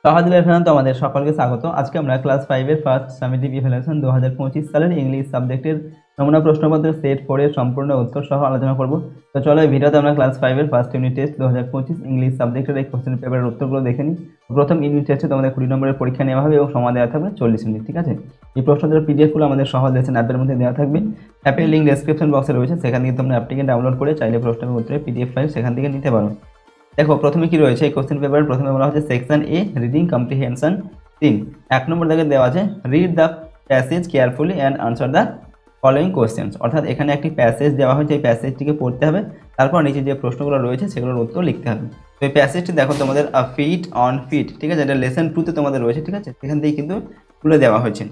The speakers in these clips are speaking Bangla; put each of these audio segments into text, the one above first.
সহজ লেসন তোমাদের সকলকে স্বাগত। আজকে আমরা ক্লাস 5 এর ফার্স্ট সামেটিভ ইভ্যালুয়েশন 2025 সালের ইংলিশ সাবজেক্টের নমুনা প্রশ্নপত্রের সেট 4 এর সম্পূর্ণ উত্তর সহ আলোচনা করব। তো চলো এই ভিডিওতে আমরা ক্লাস 5 এর ফার্স্ট ইউনিট টেস্ট 2025 ইংলিশ সাবজেক্টের এই কোশ্চেন পেপারের উত্তরগুলো দেখে নিই। প্রথম ইউনিট টেস্টে তোমাদের 20 নম্বরের পরীক্ষা নেওয়া হবে এবং সময় দেওয়া থাকবে 40 মিনিট, ঠিক আছে। এই প্রশ্নগুলোর পিডিএফগুলো আমাদের সহজ লেসন অ্যাপের মধ্যে দেওয়া থাকবে। অ্যাপের লিংক ডেসক্রিপশন বক্সে রয়েছে, সেখান থেকে তোমরা অ্যাপটিকে ডাউনলোড করে চাইলে প্রশ্নের উত্তরের পিডিএফ ফাইল সেখান থেকে নিতে পারো। দেখো প্রথমে কি রয়েছে এই কোশ্চেন পেপারের প্রথমে বলা হচ্ছে সেকশন এ রিডিং কম্প্রিহেনশন 3। এক নম্বর দাগে দেওয়া আছে read the passage carefully and answer the following questions. অর্থাৎ এখানে একটি প্যাসেজ দেওয়া হয়েছে, এই প্যাসেজটিকে পড়তে হবে, তারপর নিচে যে প্রশ্নগুলো রয়েছে সেগুলোর উত্তর লিখতে হবে। তো এই প্যাসেজটি দেখো তোমাদের ফিট অন ফিট, ঠিক আছে, এটা লেসন 2তে তোমাদের রয়েছে, ঠিক আছে, সেখান থেকে কিন্তু তুলে দেওয়া হয়েছে।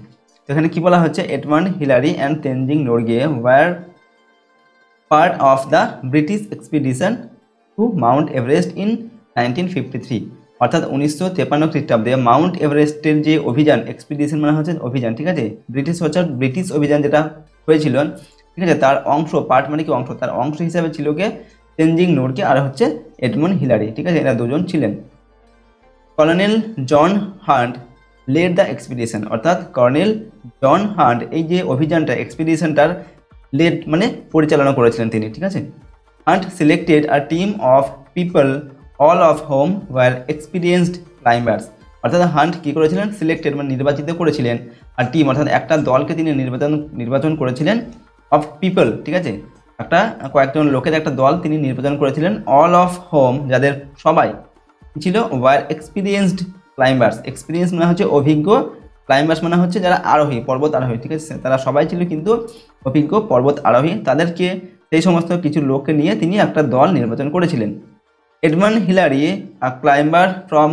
তো এখানে কি বলা হচ্ছে, Edmund Hillary and Tenzing Norgay were part of the British expedition to mount Everest in 1953। অর্থাৎ 1953 খ্রিস্টাব্দে মাউন্ট এভারেস্টের যে অভিযান, এক্সপিডিশন মানে হচ্ছে অভিযান, ঠিক আছে, ব্রিটিশ অভিযান যেটা হয়েছিল, ঠিক আছে, তার অংশ, পার্ট মানে কি অংশ, তার অংশ হিসাবে ছিল কে তেনজিং নোরকে আর হচ্ছে এডমন্ড হিলারি, ঠিক আছে, এরা দুজন ছিলেন। Colonel John Hunt led the expedition. অর্থাৎ কর্নেল জন হান্ট এই যে অভিযানটা, এক্সপিডিশনটার লেড মানে পরিচালনা করেছিলেন তিনি, ঠিক আছে। Hunt selected a team of people all of whom were experienced climbers। অর্থাৎ হান্ট কী করেছিলেন, সিলেক্টেড মানে নির্বাচিত করেছিলেন, আর টিম অর্থাৎ একটা দলকে তিনি নির্বাচন করেছিলেন, অফ পিপল, ঠিক আছে, কয়েকজন লোকের একটা দল তিনি নির্বাচন করেছিলেন, অল অফ হোম যাদের সবাই ছিল ওয়ার এক্সপিরিয়েন্সড ক্লাইম্বার্স। এক্সপিরিয়েন্স মানে হচ্ছে অভিজ্ঞ, ক্লাইম্বার্স মানে হচ্ছে যারা আরোহী, পর্বত আরোহী, ঠিক আছে, তারা সবাই ছিল কিন্তু অভিজ্ঞ পর্বত আরোহী। তাদেরকে সেই সমস্ত কিছু লোককে নিয়ে তিনি একটা দল নির্বাচন করেছিলেন। Edmund Hillary a climber from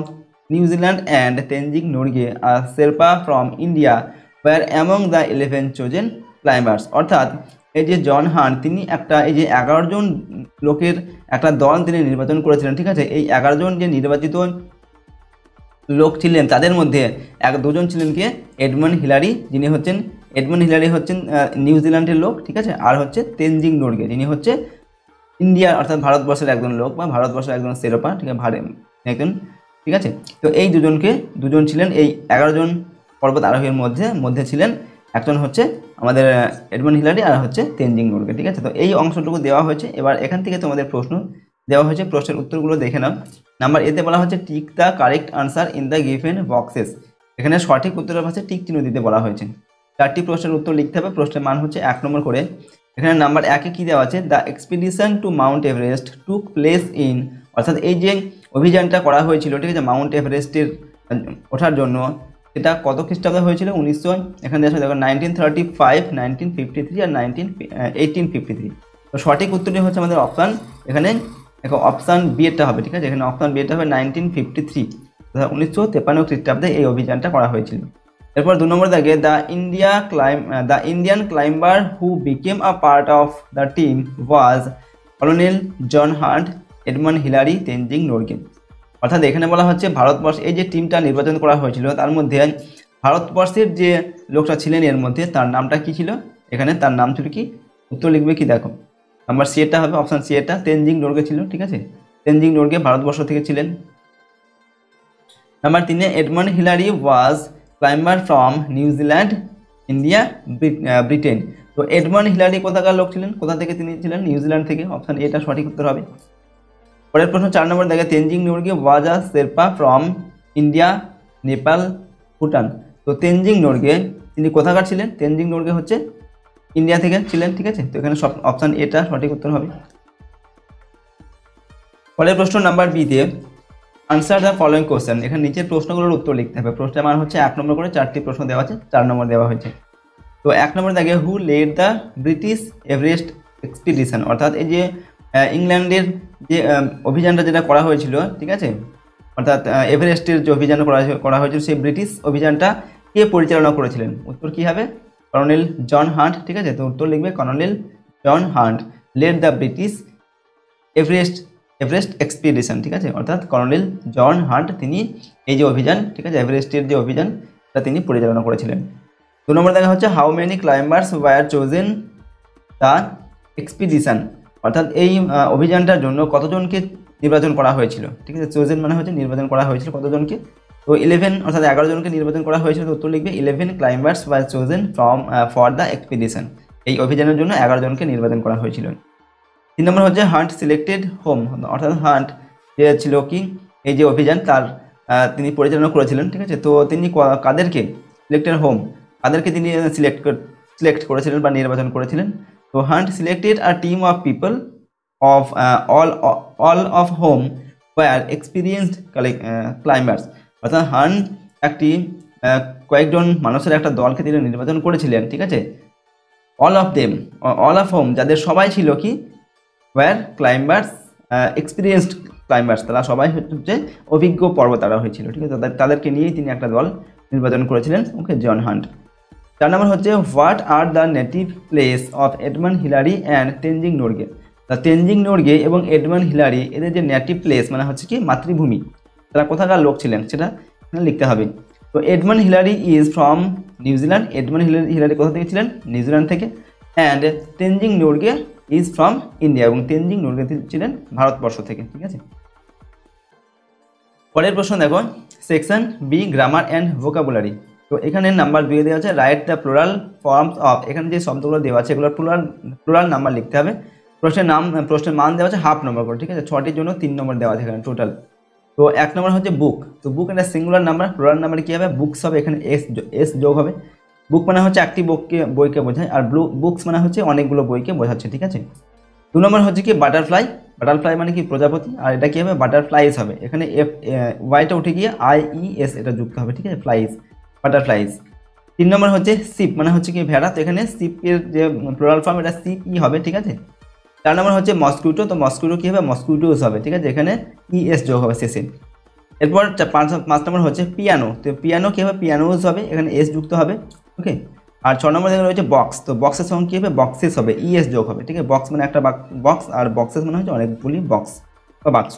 New Zealand and Tenzing Norgay a Sherpa from India were among the 11 chosen climbers. অর্থাৎ এই যে জন হান্ট তিনি এই যে 11 জন লোকের একটা দল তিনি নির্বাচন করেছিলেন, ঠিক আছে। এই 11 জন যে নির্বাচিত লোক ছিলেন তাদের মধ্যে দুজন ছিলেন কে, এডমন্ড হিলারি, যিনি হচ্ছেন নিউজিল্যান্ডের লোক, ঠিক আছে, আর হচ্ছে তেনজিং নোরগে যিনি হচ্ছে ইন্ডিয়ার অর্থাৎ ভারতবর্ষের একজন লোক বা ভারতবর্ষের একজন শেরপা, ঠিক আছে, একজন, ঠিক আছে। তো এই দুজন ছিলেন এই 11 জন পর্বত আরোহীর মধ্যে ছিলেন একজন হচ্ছে আমাদের এডমন্ড হিলারি আর হচ্ছে তেনজিং নোরগে, ঠিক আছে। তো এই অংশটুকু দেওয়া হয়েছে। এবার এখান থেকে তোমাদের প্রশ্ন দেওয়া হয়েছে, প্রশ্নের উত্তরগুলো দেখে নাও। নাম্বার এতে বলা হচ্ছে tick the correct answer in the given boxes. এখানে সঠিক উত্তরের পাশে টিক চিহ্ন দিতে বলা হয়েছে। 4টি প্রশ্নের উত্তর লিখতে হবে, প্রশ্নের মান হচ্ছে 1 নম্বর করে। এখানে নাম্বার 1-এ কী দেওয়া আছে, the expedition to mount Everest took place in. অর্থাৎ এই যে অভিযানটা করা হয়েছিল, ঠিক আছে, মাউন্ট এভারেস্টের ওঠার জন্য, সেটা কত খ্রিস্টাব্দে হয়েছিল, এখানে দেখো 1935, 1953 আর 1853। তো সঠিক উত্তরটি হচ্ছে আমাদের অপশান, এখানে দেখো অপশান বি এরটা হবে, ঠিক আছে, এখানে অপশান বি এরটা হবে 1953, 1953 খ্রিস্টাব্দে এই অভিযানটা করা হয়েছিল। এরপর 2 নম্বর দাগে the Indian climber who became a part of the team was colonel John Hunt, Edmund Hillary, Tenzing Norgay. অর্থাৎ এখানে বলা হচ্ছে ভারতবর্ষ এই যে টিমটা নির্বাচন করা হয়েছিল তার মধ্যে ভারতবর্ষের যে লোকটা ছিলেন এর মধ্যে তার নামটা কি ছিল, এখানে তার নাম ছিল কি, উত্তর লিখবে কি দেখো, নাম্বার সি এরটা হবে, অপশান সি এরটা, তেনজিং নোরগে ছিল, ঠিক আছে, তেনজিং নোরগে ভারতবর্ষ থেকে ছিলেন। নাম্বার 3-এ Edmund Hillary was climber from New Zealand, India, Britain. তো এডমন্ড হিলারি কোথাকার লোক ছিলেন, কোথা থেকে তিনি ছিলেন, নিউজিল্যান্ড থেকে, অপশান এটা সঠিক উত্তর হবে। পরের প্রশ্ন 4 নম্বর দেখে তেনজিং নোরগে ওয়াজ আ শেরপা ফ্রম ইন্ডিয়া, নেপাল, ভুটান। তো তেনজিং নোরগে তিনি কোথাকার ছিলেন, তেনজিং নোরগে হচ্ছে ইন্ডিয়া থেকে ছিলেন, ঠিক আছে। তো এখানে সব অপশান এটা সঠিক উত্তর হবে। পরের প্রশ্ন নাম্বার বিতে আনসার দ্য ফলোয়িং কোশ্চেন। এখানে নিচের প্রশ্নগুলোর উত্তর লিখতে হবে। প্রশ্নের মান হচ্ছে 1 নম্বর করে, 4টি প্রশ্ন দেওয়া আছে, 4 নম্বর দেওয়া হয়েছে। তো 1 নম্বর দেখে who led the British Everest expedition. অর্থাৎ এই যে ইংল্যান্ডের যে অভিযানটা যেটা করা হয়েছিল, ঠিক আছে, অর্থাৎ এভারেস্টের যে অভিযান করা হয়েছিল সেই ব্রিটিশ অভিযানটা কে পরিচালনা করেছিলেন, উত্তর কী হবে, কর্নেল জন হান্ট, ঠিক আছে। তো উত্তর লিখবে colonel John Hunt led the British Everest expedition, ঠিক আছে। অর্থাৎ কর্নেল জন হান্ট তিনি এই যে অভিযান, ঠিক আছে, এভারেস্টের যে অভিযান তা তিনি পরিচালনা করেছিলেন। 2 নম্বর দেখা হচ্ছে how many climbers were chosen the expedition. অর্থাৎ এই অভিযানটার জন্য কতজনকে নির্বাচন করা হয়েছিল, ঠিক আছে, চোজেন মানে হচ্ছে নির্বাচন করা হয়েছিল কতজনকে, তো 11 অর্থাৎ 11 জনকে নির্বাচন করা হয়েছিল, তো উত্তর লিখবে 11 climbers were chosen from for the expedition. এই অভিযানের জন্য 11 জনকে নির্বাচন করা হয়েছিল। 3 নম্বর হচ্ছে হান্ট সিলেক্টেড হোম, অর্থাৎ হান্ট যে ছিল কি এই যে অভিযান তার তিনি পরিচালনা করেছিলেন, ঠিক আছে। তো তিনি কাদেরকে সিলেক্টেড হোম, কাদেরকে তিনি সিলেক্ট করেছিলেন বা নির্বাচন করেছিলেন। তো hunt selected a team of people of all of home war experienced climbers, অর্থাৎ হান্ট একটি কয়েকজন মানুষের একটা দলকে তিনি নির্বাচন করেছিলেন, ঠিক আছে। অল অফ হোম যাদের সবাই ছিল কি ওয়ার ক্লাইম্বার্স, এক্সপিরিয়েন্সড ক্লাইম্বার্স, তারা সবাই হচ্ছে অভিজ্ঞ পর্বতারোহী হয়েছিল, ঠিক আছে। তাদেরকে নিয়েই তিনি একটা দল নির্বাচন করেছিলেন, ওকে, জন হান্ট। 4 নম্বর হচ্ছে what are the native place of Edmund Hillary and Tenzing Norgay. Tenzing Norgay এবং এডমান্ড হিলারি এদের যে নেটিভ প্লেস মানে হচ্ছে কি মাতৃভূমি, তারা কোথাকার লোক ছিলেন সেটা লিখতে হবে। তো Edmund Hillary is from New Zealand, Edmund Hillary কোথা থেকে ছিলেন, নিউজিল্যান্ড থেকে। And Tenzing Norgay is from India, এবং তেনজিং নোরগে ছিলেন ভারতবর্ষ থেকে, ঠিক আছে। পরের প্রশ্ন দেখো, section B grammar and vocabulary. তো এখানে নাম্বার 2 দেওয়া আছে write the plural forms of, এখানে যে শব্দগুলো দেওয়া আছে এগুলোর প্লুরাল নাম্বার লিখতে হবে। প্রশ্নের মান দেওয়া আছে হাফ নম্বর করে, ঠিক আছে। 6টির জন্য 3 নম্বর দেওয়া আছে এখানে টোটাল। তো 1 নম্বর হচ্ছে বুক, তো বুক একটা সিঙ্গুলার নাম্বার, প্লুরাল নাম্বার কী হবে, বুকস হবে, এখানে এস যোগ হবে। বুক মানে হচ্ছে একটি বইকে বোঝায়, আর বুকস মানে হচ্ছে অনেকগুলো বইকে বোঝাচ্ছে, ঠিক আছে। 2 নম্বর হচ্ছে কি বাটারফ্লাই, বাটারফ্লাই মানে কি প্রজাপতি, আর এটা কি হবে বাটারফ্লাইজ হবে, এখানে ওয়াইটা উঠে গিয়ে IES এটা যুক্ত হবে, ঠিক আছে, ফ্লাইজ, বাটারফ্লাইজ। 3 নম্বর হচ্ছে শিপ মানে হচ্ছে কি ভেড়া, তো এখানে শিপের যে প্লুরাল ফর্ম এটা CE হবে, ঠিক আছে। 4 নম্বর হচ্ছে মস্কুইটো, তো মস্কুইটো কী হবে মস্কুইটোস হবে, ঠিক আছে, এখানে ES যোগ হবে শেষে। এরপর 5 নম্বর হচ্ছে পিয়ানো, তো পিয়ানো কী হবে পিয়ানোস হবে, এখানে S যুক্ত হবে, ওকে। আর 6 নম্বর দেখে রয়েছে বক্স, তো বক্সের সঙ্গে কী হবে বক্সেস হবে, ES যোগ হবে, ঠিক আছে। বক্স মানে একটা বক্স, আর বক্সেস মানে হচ্ছে অনেকগুলি বক্স বা বাক্স।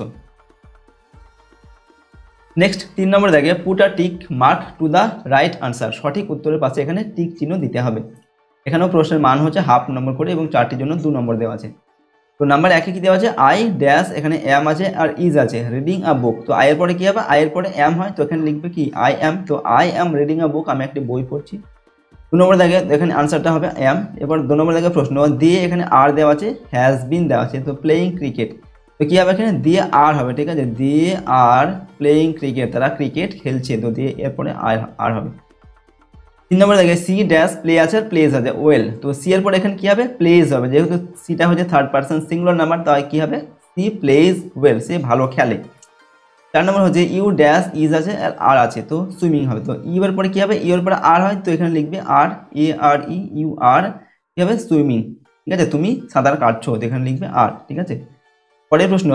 নেক্সট 3 নম্বর দেখে put a tick mark to the right answer, সঠিক উত্তরের পাশে এখানে টিক চিহ্ন দিতে হবে। এখানেও প্রশ্নের মান হচ্ছে হাফ নম্বর করে এবং 4টির জন্য 2 নম্বর দেওয়া আছে। তো নাম্বার 1 কী দেওয়া আছে আই ড্যাশ, এখানে অ্যাম আছে আর ইজ আছে, রিডিং আ বুক, তো আয়ের পরে কী হবে আয়ের পরে অ্যাম হয়, তো এখানে লিখবে কি আই অ্যাম, তো আই অ্যাম রিডিং আ বুক, আমি একটি বই পড়ছি। 2 নম্বর দেখে এখানে আনসারটা হবে অ্যাম। এবার 2 নম্বর দেখে প্রশ্ন দিয়ে এখানে আর দেওয়া আছে, হ্যাজ বিন দেওয়া আছে, তো প্লেয়িং ক্রিকেট, তো কী হবে এখানে দিয়ে আর হবে, ঠিক আছে, দিয়ে আর প্লেয়িং ক্রিকেট, তারা ক্রিকেট খেলছে, তো দিয়ে এরপরে আর হবে। 3 নম্বর দেখে সি ড্যাশ প্লে আছে আর প্লেজ আছে ওয়েল, তো সি এর পরে এখানে কী হবে প্লেজ হবে, যেহেতু সিটা হচ্ছে থার্ড পার্সন সিঙ্গুলার নাম্বার, তাই কী হবে সি প্লেজ ওয়েল, সে ভালো খেলে। 4 নম্বর হচ্ছে ইউ ড্যাশ ইজ আছে আর আছে, তো সুইমিং হবে, তো ইউ এর পরে কী হবে ইউ এর পরে আর হয়, তো এখানে লিখবে আর ARE ইউ আর, কী হবে সুইমিং, ঠিক আছে, তুমি সাঁতার কাটছো, তো এখানে লিখবে আর, ঠিক আছে। পরের প্রশ্ন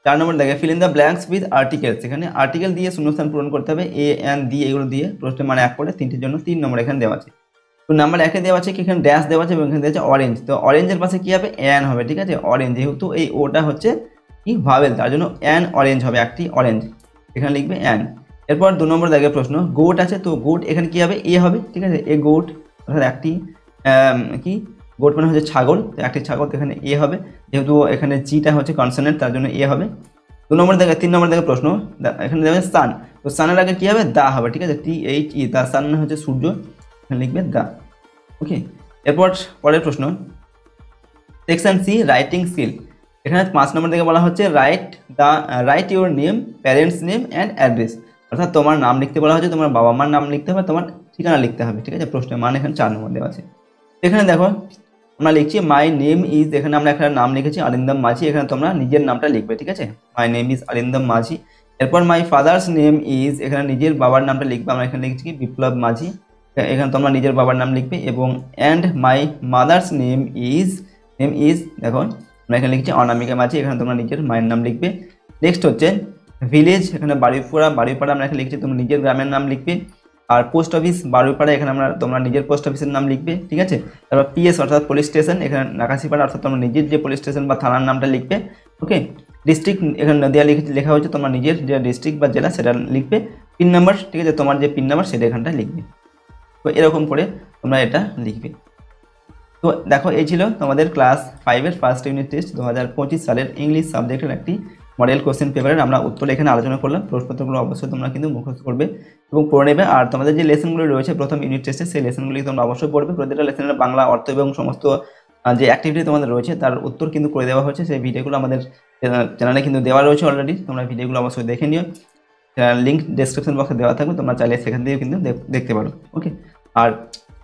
4 নম্বর দেখে fill in the blanks with articles, এখানে আর্টিকেল দিয়ে শূন্যস্থান পূরণ করতে হবে, এ এন দি এগুলো দিয়ে, প্রশ্নের মানে 1 করে 3টির জন্য 3 নম্বর এখানে দেওয়া আছে। তো নাম্বার 1 দেওয়া আছে কি এখানে ড্যাশ দেওয়া আছে এবং এখানে দেওয়া আছে অরেঞ্জ, তো অরেঞ্জের পাশে কী হবে অ্যান হবে, ঠিক আছে, অরেঞ্জ, যেহেতু এই ওটা হচ্ছে কি ভাবেল, তার জন্য অ্যান অরেঞ্জ হবে, একটি অরেঞ্জ, এখানে লিখবে অ্যান। এরপর 2 নম্বর দেখে প্রশ্ন গোট আছে, তো গোট এখানে কী হবে এ হবে, ঠিক আছে, এ গোট, অর্থাৎ একটি কি গোট মানে হচ্ছে ছাগল, তো একটি ছাগল, তো এখানে এ হবে, যেহেতু এখানে জিটা হচ্ছে কনসোনেন্ট, তার জন্য এ হবে। 2 নম্বর দেখে 3 নম্বর দেখে প্রশ্ন এখানে দেবে সান, তো সানের আগে কী হবে দা হবে, ঠিক আছে, THE, দা সান মানে হচ্ছে সূর্য, এখানে লিখবে দা, ওকে। এরপর পরের প্রশ্ন সেকশন সি রাইটিং স্কিল, এখানে 5 নম্বর থেকে বলা হচ্ছে right your name, parents name and address, অর্থাৎ তোমার নাম লিখতে বলা হচ্ছে, তোমার বাবা মার নাম লিখতে হবে, তোমার ঠিকানা লিখতে হবে, ঠিক আছে। প্রশ্নের মান এখানে 4 নম্বর দেওয়া আছে। এখানে দেখো আমরা লিখছি মাই নেম ইজ, এখানে আমরা একটা নাম লিখেছি অরিন্দম মাঝি, এখানে তোমরা নিজের নামটা লিখবে, ঠিক আছে, মাই নেম ইজ অরিন্দম মাঝি। এরপর মাই ফাদার্স নেম ইজ, এখানে নিজের বাবার নামটা লিখবে, আমরা এখানে লিখছি কি বিপ্লব মাঝি, এখানে তোমরা নিজের বাবার নাম লিখবে। এবং and my mother's name is দেখো আমরা এখানে লিখছি অনামিকা মাঝি, এখানে তোমরা নিজের মায়ের নাম লিখবে। নেক্সট হচ্ছে ভিলেজ, এখানে বাড়িপাড়া আমরা এখানে লিখছি, তোমরা নিজের গ্রামের নাম লিখবে। আর পোস্ট অফিস বারুইপাড়া, এখানে তোমরা নিজের পোস্ট অফিসের নাম লিখবে, ঠিক আছে। তারপর PS অর্থাৎ পুলিশ স্টেশন, এখানে নাকাশিপাড়া অর্থাৎ তোমরা নিজের যে পুলিশ স্টেশন বা থানার নামটা লিখবে, ওকে। ডিস্ট্রিক্ট এখানে নদিয়া লেখা হয়েছে, তোমরা নিজের যে ডিস্ট্রিক্ট বা জেলা সেটা লিখবে। পিন নাম্বার, ঠিক আছে, তোমার যে পিন নাম্বার সেটা এখানটা লিখবে, তো এরকম করে তোমরা এটা লিখবে। তো দেখো এই ছিল তোমাদের ক্লাস 5-এর ফার্স্ট ইউনিট টেস্ট 2025 সালের ইংলিশ সাবজেক্টের একটি মডেল কোশ্চেন পেপারের আমরা উত্তর এখানে আলোচনা করলাম। প্রশ্নপত্রগুলো অবশ্যই তোমরা কিন্তু মুখস্থ করবে এবং পড়ে নেবে। আর তোমাদের যে লেসনগুলো রয়েছে প্রথম ইউনিট টেস্টে, সেই লেসনগুলি তোমরা অবশ্যই পড়বে। প্রতিটা লেসনের বাংলা অর্থ এবং সমস্ত যে অ্যাক্টিভিটি তোমাদের রয়েছে তার উত্তর কিন্তু করে দেওয়া হয়েছে। সেই ভিডিওগুলো আমাদের চ্যানেলে কিন্তু দেওয়া রয়েছে অলরেডি, তোমরা ভিডিওগুলো অবশ্যই দেখে নিও। লিঙ্ক ডেসক্রিপশন বক্সে দেওয়া থাকবে, তোমরা চাইলে সেখান থেকেও কিন্তু দেখতে পারো। ওকে, আর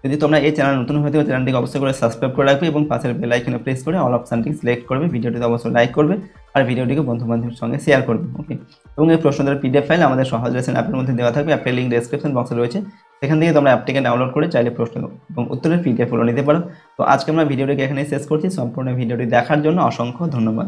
যদি তোমরা এই চ্যানেল নতুন হয়ে থাকো চ্যানেলটিকে অবশ্যই করে সাবস্ক্রাইব করে রাখবে এবং পাশের বেল আইকনে প্রেস করে অল অপশানটি সিলেক্ট করবে। ভিডিওটিতে অবশ্যই লাইক করবে আর ভিডিওটিকে বন্ধু বান্ধবের সঙ্গে শেয়ার করবে। ওকে, এবং এই প্রশ্নদের পিডিএফ ফাইল আমাদের সহজ লেসন অ্যাপের মধ্যে দেওয়া থাকবে। অ্যাপের লিঙ্ক ডেসক্রিপশন বক্সে রয়েছে, সেখান থেকে তোমরা অ্যাপটিকে ডাউনলোড করে চাইলে প্রশ্ন এবং উত্তরের পিডিএফগুলো নিতে পারো। তো আজকে আমরা ভিডিওটিকে এখানে শেষ করছি। সম্পূর্ণ ভিডিওটি দেখার জন্য অসংখ্য ধন্যবাদ।